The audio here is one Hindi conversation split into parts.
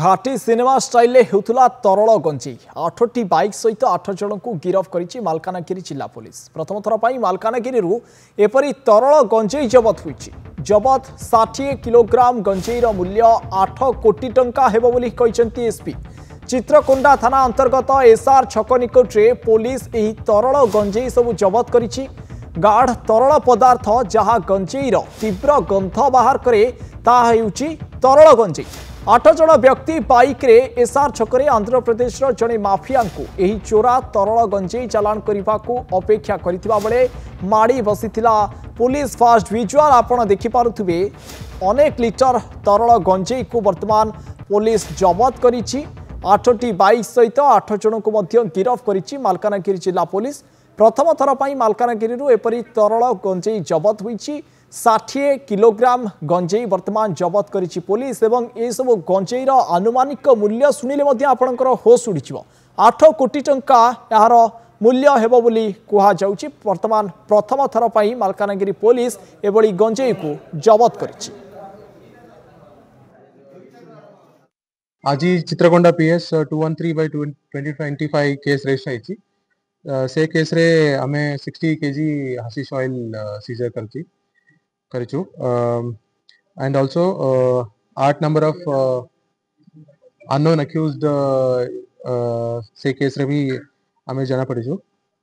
घाटी सिनेमा स्टाइल होता तरल गंजेई 8टी बाइक सहित 8 जन को गिरफ करिछि मालकानगिरी जिला पुलिस। प्रथम थर पर मालकानगिरी एपरी तरल गंजेई जबत होइछि। जबत 60 किलोग्राम गंजेईर मूल्य 8 कोटी टंका हेबो बोली कहिसेंती एसपी। चित्रकोंडा थाना अंतर्गत एसआर छक निकटरे पुलिस एही तरल गंजेई सब जबत करिछि। गाढ़ तरल पदार्थ जहाँ गंजेईर तीव्र गंध बाहर करे ताहा हेउछि तरल गंजेई। 8 जन व्यक्ति बाइक रे एसआर छकरे आंध्र प्रदेश जड़े माफिया को यही चोरा तरल गंजेई चालान करने को अपेक्षा करथिबा बेले माड़ी बसीथिला पुलिस। फास्ट विजुअल आपण देखि पारुथिबे अनेक लिटर तरल गंजेई को वर्तमान पुलिस जबत करिछि। 8टी बाइक सहित 8 जन को मध्य गिरफ करिछि मालकानगिरी जिला पुलिस। प्रथम थर पर मालकानगिरी एपरी तरल गंजेई जबत होइछि। 60 किलोग्राम गंजेई वर्तमान जबत करिछि पुलिस। एवं ए सब गंजेईर आनुमानिक मूल्य शुणिले मध्य आपणकर होश उड़िजिवो। 8 कोटी टंका यार मूल्य हेबो बोली कुहा जाउछि। वर्तमान प्रथम थर पर मालकानगिरी पुलिस एबोली गंजेई को जबत करिछि। आज चित्रकोंडा पीएस 213/2025 केस रजिस्टर होइछि। से केस रे हमें 60 केजी हाशिश ऑयल सीजर करछि करिछु and also 8 number of unknown accused से केस रे भी हमें जाना पड़िछु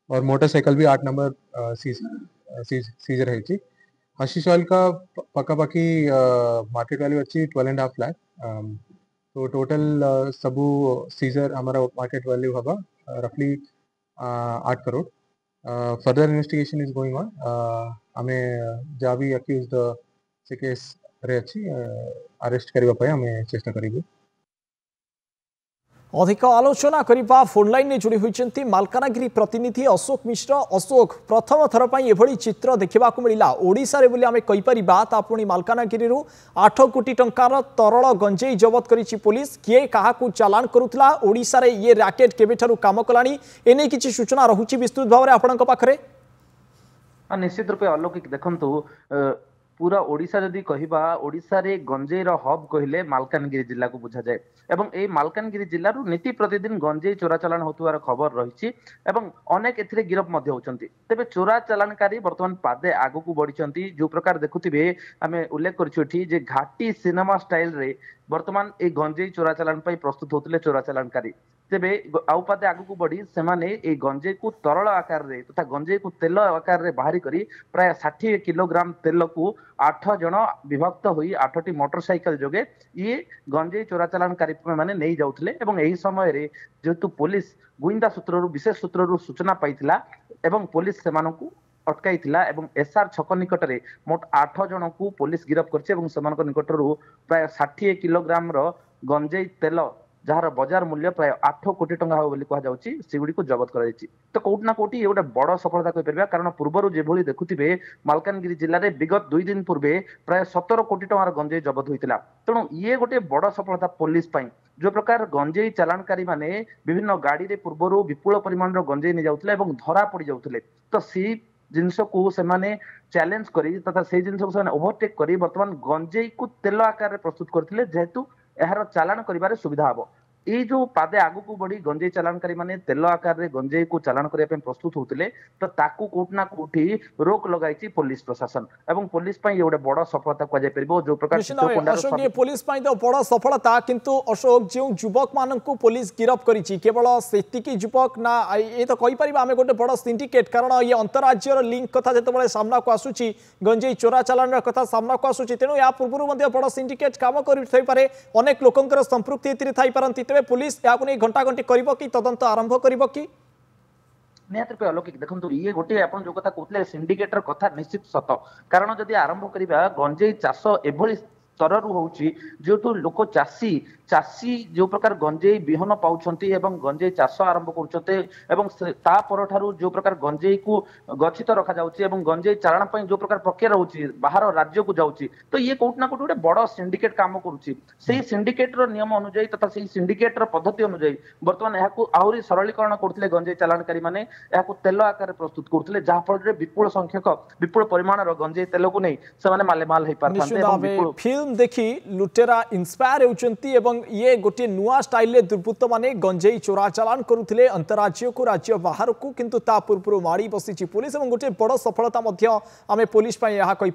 और मोटरसाइकिल भी 8 नंबर सीजर है। हाशिश ऑयल का पक्का-पक्की मार्केट वैल्यू अच्छी 12.5 लाख। तो टोटल सबू सीजर हमारा मार्केट वैल्यू होगा रफली 8 crore. Further investigation is going on. हमें जहाँ भी अक्यूज्ड से केस रे अच्छी अरेस्ट करबा पय हमें चेष्टा करिबे। अधिक आलोचना करने फोन लाइन में जोड़ी होती मालकानगिरी प्रतिनिधि अशोक मिश्र। अशोक, प्रथम थर पर एभली चित्र देखा मिला ओडिशा रे बोली आमे कहि परिबा। तापुणी मालकानगिरी 8 कोटी टंकार तरल गंजेई जबत करिछि पुलिस। किए काहाकू चालान करुथला, ओडिशा रे ये रैकेट केबेठारु काम कलानी, एने किछि सूचना रहुछि विस्तृत भाव में आपणक पाखरे? निश्चित रूपे अलौकिक देखंतु पूरा ओडिशा जदि कहिबा ओडिशा रे गंजेईर हब कहिले मालकानगिरी जिला को बुझा जाए। एवं ए मालकानगिरी जिल्ला रु नीति प्रतिदिन गंजेई चोरा चालान होतुवार खबर रहिछि एवं अनेक एथिरे गिरफ मध्ये होचंती। तेबे चोरा चालानकारी वर्तमान पादे आगु को बढ़िचंती। जो प्रकार देखुथिबे आमे उल्लेख करछु एठी जे घाटी सिनेमा स्टाइल रे वर्तमान ए गंजेई चोरा चालान पई प्रस्तुत होतले चोरा चालानकारी। तेबे आउ पादे आगु को बढ़ी सेमाने ए गंजेई को तरल आकार रे तथा गंजेई को तेल आकार रे बाहरी करी प्राय 60 किलोग्राम तेल को 8 जन विभक्त होई 8टी मोटरसाइकिल जोगे ये गंजेई चोरा चालानकारी माने नहीं जाउथले। एवं एही समय रे जेतु पुलिस गुइंदा सूत्ररु विशेष सूत्ररु सूचना पाइथिला एवं पुलिस सेमानकु अटकाइथिला एवं एसआर छक निकटरे मोट 8 जन को पुलिस गिरफ करछि एवं सेमानक निकटरु प्राय 60 किलोग्राम रो गंजेई तेल जार बाजार मूल्य प्राय 8 कोटी टंका हो बोली कहा जाउछि सेगुडी को जबत करा जायछि। तो कोट ना कोटी ये गोटे बड़ सफलता कहि परबा। कारण पूर्वरु जेभली देखुथिबे मालकानगिरी जिल्ला रे विगत 2 दिन पूर्वे प्राय 17 कोटी टंकार गंजेई जबत होइतिला। तेणु ये गोटे बड़ सफलता पुलिस पई। जो प्रकार गंजेई चालानकारी माने विभिन्न गाड़ी रे पूर्वरु विपुल परिमाण रो गंजेई नि जाउथिले एवं धरा पड़ी जाउथिले। तो सी जिनस को सेमाने चैलेंज करी तथा से जिनस को सेमाने ओवरटेक करी वर्तमान गंजेई को तेल आकार रे प्रस्तुत करथिले जेहेतु एहार चालान करिबारे सुविधा हबो। ये जो पादे आगु को बढ़ी गंजेई चालानकारी माने तेल आकार रे गंजेई को चालान करिया पे प्रस्तुत होतले तो ताकू कोट ना कोठी रोक लगाइछि पुलिस प्रशासन एवं पुलिस पई एवडे बड़ सफलता को जाय परबो। जो प्रकार अशोक ये पुलिस पई तो बड़ सफलता, किंतु अशोक जो युवक मानन को पुलिस गिरफ करिछि केवल सेतिकी युवक ना ये तो कहि परिबा आमे गोटे बड़ सिंडिकेट। कारण ये अंतरराज्यर लिंक कथा जते बळे सामना को आसुछि गंजेई चोरा चालान रा कथा सामना को आसुछि। तेनु या पूर्वरु मध्ये बड़ सिंडिकेट काम करि थई पारे, अनेक लोकंकर संपृक्ति एतिरे थाई पारंती। पुलिस या घंटा घंटी करिबो कि तदंत आरंभ करिबो कि? निहत रूपे अलौकिक देखंतु ये गोटे आपण जो कथा कहतले सिंडिकेटर कथा निश्चित सत। कारण जदि आरंभ करिबा गंजेई चाष एभली स्तररु होउची जेतु लोक चाषी जो प्रकार गंजेई बिहन पाउछंती एवं गंजेई चाष आरंभ करूछते एवं ता परठारु जो प्रकार गंजेई को गच्छित रखा जाउची एवं गंजेई चालान पई जो प्रकार प्रक्रिया रहउची बाहर राज्य को जाउची। तो ये कोट ना कोट गोटे बड़ सिंडिकेट काम करूची। सेही सिंडिकेट रो नियम अनुसार तथा सेही सिंडिकेट रो पद्धति अनुसार वर्तमान एहाकू आहुरी सरलीकरण करथिले गंजेई चालानकारी माने एहाकू तेल आकार प्रस्तुत करथिले जहा फल रे विपुल संख्यक विपुल परिमाण रो गंजेई तेल को नै से माने माले माल हे पारथान्ते एवं विपुल फिल्म देखी लुटेरा इन्स्पायर होउचंती एवं ये गोटे नुआ स्टाइल दुर्बृत्त माने गंजेई चोरा चालान करुथिले अंतरराज्य को राज्य बाहर को किंतु ता पूर्व माड़ी बसी पुलिस एवं गोटे बड़ सफलता आमे पुलिस यहाँ कही